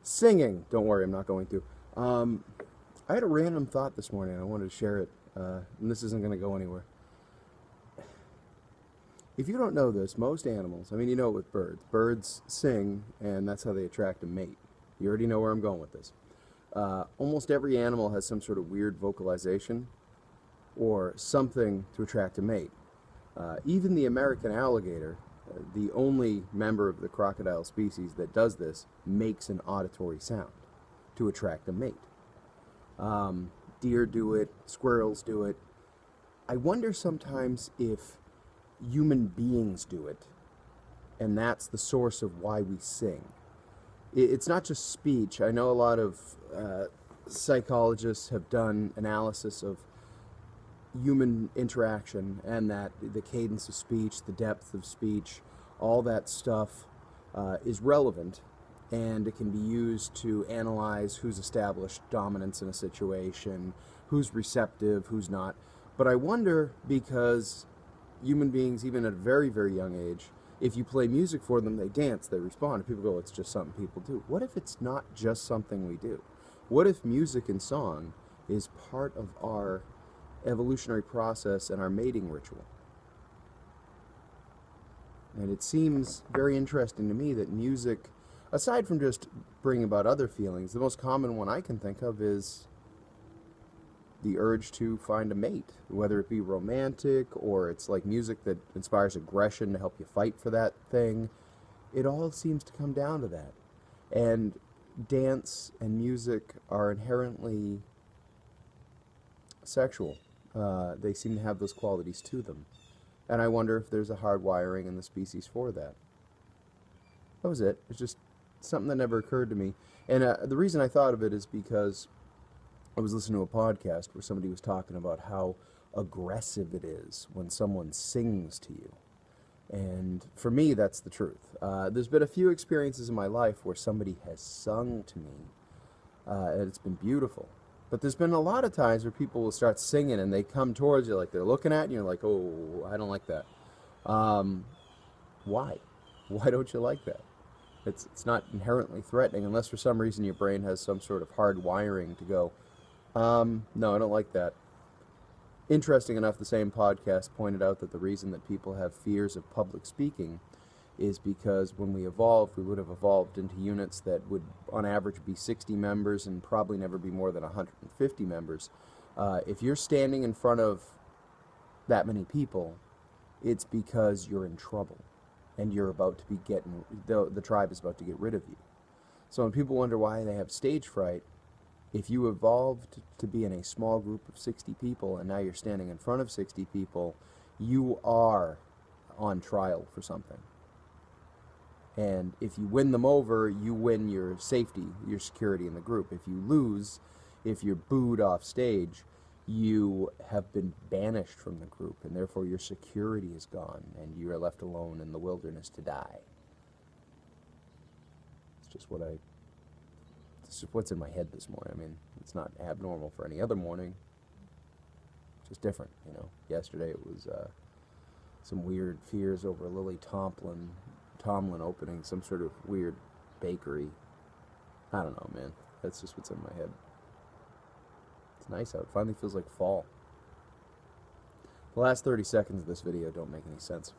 Singing. Don't worry, I'm not going to. I had a random thought this morning. I wanted to share it, and this isn't going to go anywhere. If you don't know this, most animals, I mean, you know it with birds. Birds sing, and that's how they attract a mate. You already know where I'm going with this. Almost every animal has some sort of weird vocalization or something to attract a mate. Even the American alligator, the only member of the crocodile species that does this, makes an auditory sound to attract a mate. Deer do it, squirrels do it. I wonder sometimes if human beings do it, and that's the source of why we sing. It's not just speech. I know a lot of psychologists have done analysis of human interaction, and that the cadence of speech, the depth of speech, all that stuff is relevant, and it can be used to analyze who's established dominance in a situation, who's receptive, who's not. But I wonder, because human beings, even at a very, very young age, if you play music for them, they dance, they respond. And people go, it's just something people do. What if it's not just something we do? What if music and song is part of our evolutionary process and our mating ritual? And it seems very interesting to me that music, aside from just bringing about other feelings, the most common one I can think of is the urge to find a mate, whether it be romantic or it's like music that inspires aggression to help you fight for that thing. It all seems to come down to that. And dance and music are inherently sexual. They seem to have those qualities to them. And I wonder if there's a hard wiring in the species for that. That was it. It's just something that never occurred to me. And the reason I thought of it is because I was listening to a podcast where somebody was talking about how aggressive it is when someone sings to you. And for me, that's the truth. There's been a few experiences in my life where somebody has sung to me, and it's been beautiful. But there's been a lot of times where people will start singing and they come towards you like they're looking at you and you're like, oh, I don't like that. Why? Why don't you like that? It's not inherently threatening unless for some reason your brain has some sort of hard wiring to go, no, I don't like that. Interesting enough, the same podcast pointed out that the reason that people have fears of public speaking is because when we evolved, we would have evolved into units that would, on average, be 60 members and probably never be more than 150 members. If you're standing in front of that many people, it's because you're in trouble and you're about to be getting, the tribe is about to get rid of you. So when people wonder why they have stage fright, if you evolved to be in a small group of 60 people and now you're standing in front of 60 people, you are on trial for something. And if you win them over, you win your safety, your security in the group. If you lose, if you're booed off stage, you have been banished from the group, and therefore your security is gone, and you are left alone in the wilderness to die. It's just it's just what's in my head this morning. I mean, it's not abnormal for any other morning. It's just different, you know. Yesterday it was some weird fears over Lily Tomlin opening some sort of weird bakery. I don't know, man. That's just what's in my head. It's nice out. It finally feels like fall. The last 30 seconds of this video don't make any sense.